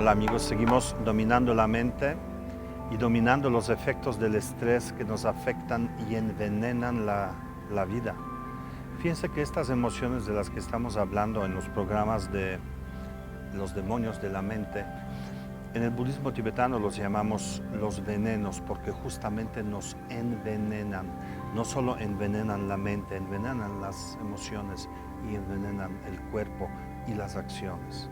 Hola amigos, seguimos dominando la mente y dominando los efectos del estrés que nos afectan y envenenan la vida. Fíjense que estas emociones de las que estamos hablando en los programas de los demonios de la mente, en el budismo tibetano los llamamos los venenos porque justamente nos envenenan. No solo envenenan la mente, envenenan las emociones y envenenan el cuerpo y las acciones.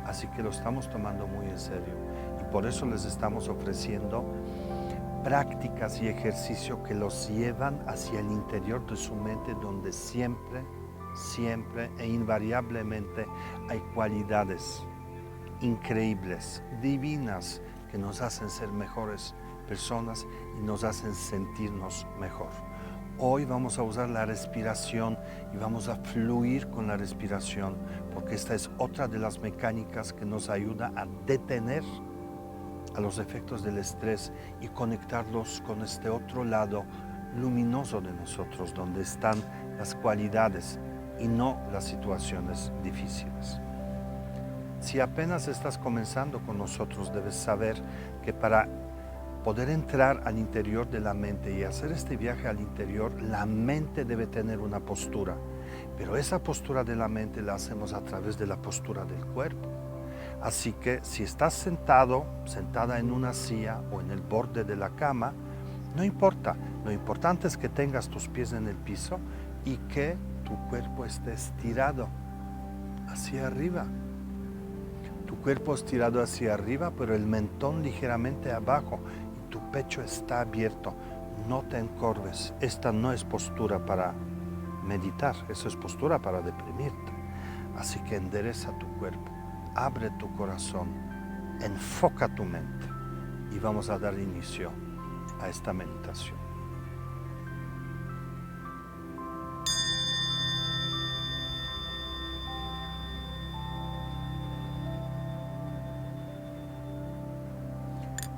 Así que lo estamos tomando muy en serio y por eso les estamos ofreciendo prácticas y ejercicio que los llevan hacia el interior de su mente, donde siempre e invariablemente hay cualidades increíbles, divinas, que nos hacen ser mejores personas y nos hacen sentirnos mejor. Hoy vamos a usar la respiración y vamos a fluir con la respiración, porque esta es otra de las mecánicas que nos ayuda a detener a los efectos del estrés y conectarlos con este otro lado luminoso de nosotros, donde están las cualidades y no las situaciones difíciles. Si apenas estás comenzando con nosotros, debes saber que para poder entrar al interior de la mente y hacer este viaje al interior, la mente debe tener una postura. Pero esa postura de la mente la hacemos a través de la postura del cuerpo. Así que si estás sentado, sentada en una silla o en el borde de la cama, no importa. Lo importante es que tengas tus pies en el piso y que tu cuerpo esté estirado hacia arriba. Tu cuerpo estirado hacia arriba, pero el mentón ligeramente abajo. Tu pecho está abierto, no te encorves. Esta no es postura para meditar, eso es postura para deprimirte. Así que endereza tu cuerpo, abre tu corazón, enfoca tu mente y vamos a dar inicio a esta meditación.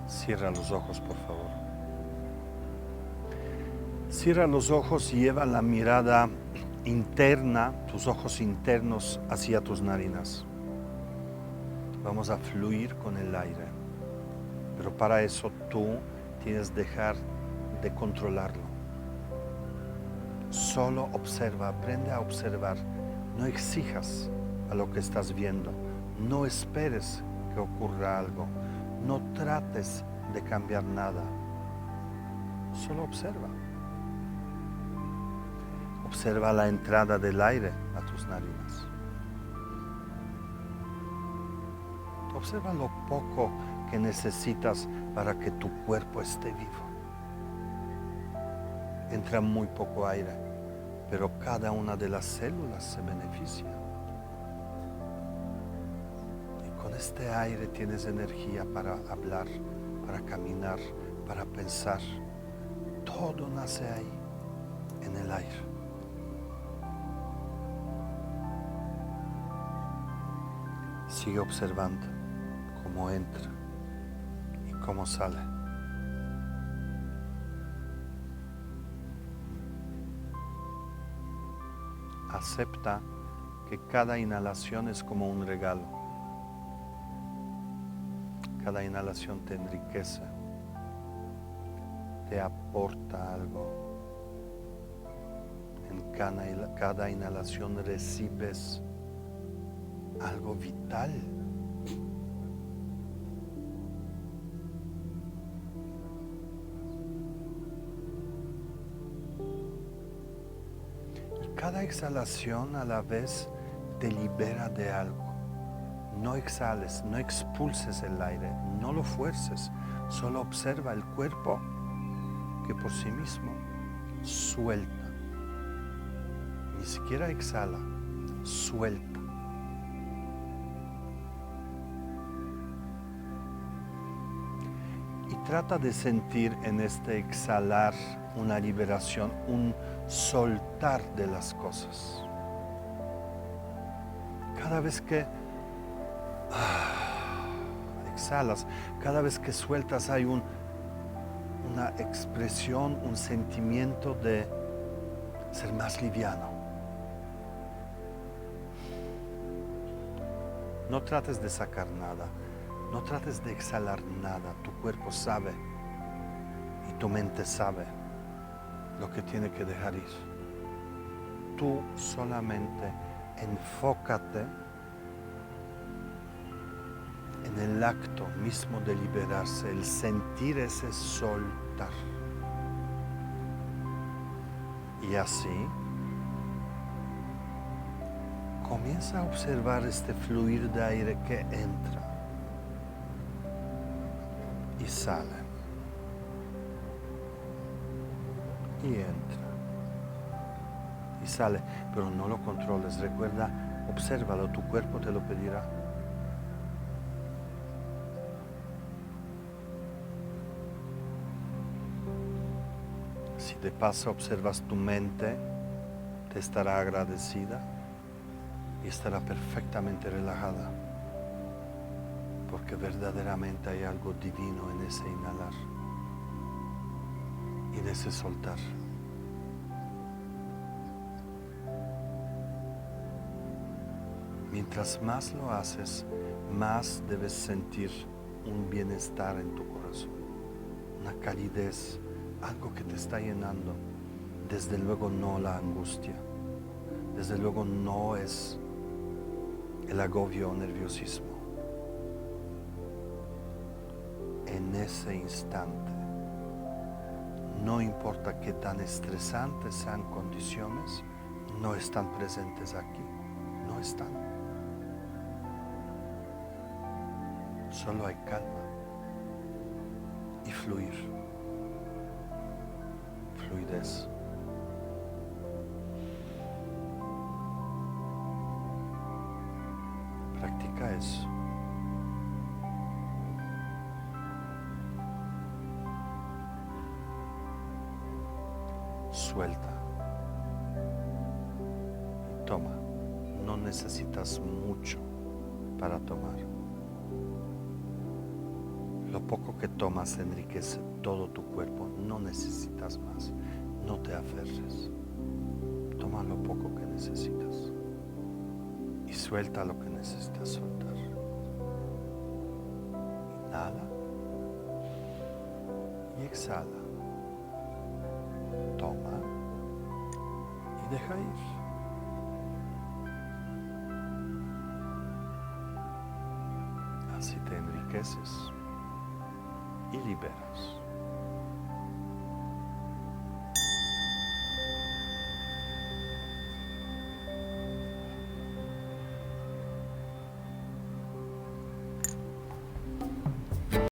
Cierra los ojos, por favor. Cierra los ojos y lleva la mirada interna, tus ojos internos hacia tus narinas. Vamos a fluir con el aire, pero para eso tú tienes que dejar de controlarlo. Solo observa, aprende a observar. No exijas a lo que estás viendo. No esperes que ocurra algo. No trates de cambiar nada. Solo observa. Observa la entrada del aire a tus narinas. Observa lo poco que necesitas para que tu cuerpo esté vivo. Entra muy poco aire, pero cada una de las células se beneficia. Y con este aire tienes energía para hablar, para caminar, para pensar. Todo nace ahí, en el aire. Sigue observando cómo entra y cómo sale. Acepta que cada inhalación es como un regalo. Cada inhalación te enriquece, te aporta algo. En cada inhalación recibes algo vital. Y cada exhalación a la vez te libera de algo. No exhales, no expulses el aire, no lo fuerces, solo observa el cuerpo que por sí mismo suelta. Ni siquiera exhala, suelta. Y trata de sentir en este exhalar una liberación, un soltar de las cosas. Cada vez que exhalas, cada vez que sueltas hay una expresión, un sentimiento de ser más liviano. No trates de sacar nada. No trates de exhalar nada, tu cuerpo sabe y tu mente sabe lo que tiene que dejar ir. Tú solamente enfócate en el acto mismo de liberarse, el sentir ese soltar. Y así comienza a observar este fluir de aire que entra y sale y entra y sale, pero no lo controles. Recuerda, obsérvalo, tu cuerpo te lo pedirá. Si de paso observas tu mente, te estará agradecida y estará perfectamente relajada, porque verdaderamente hay algo divino en ese inhalar y en ese soltar. Mientras más lo haces, más debes sentir un bienestar en tu corazón, una calidez, algo que te está llenando. Desde luego no la angustia, desde luego no es el agobio o nerviosismo. En ese instante, no importa qué tan estresantes sean condiciones, no están presentes aquí, no están. Solo hay calma y fluir, fluidez. Practica eso. Suelta y toma. No necesitas mucho para tomar. Lo poco que tomas enriquece todo tu cuerpo. No necesitas más. No te aferres. Toma lo poco que necesitas y suelta lo que necesitas soltar. Inhala y exhala. Toma y deja ir. Así te enriqueces y liberas.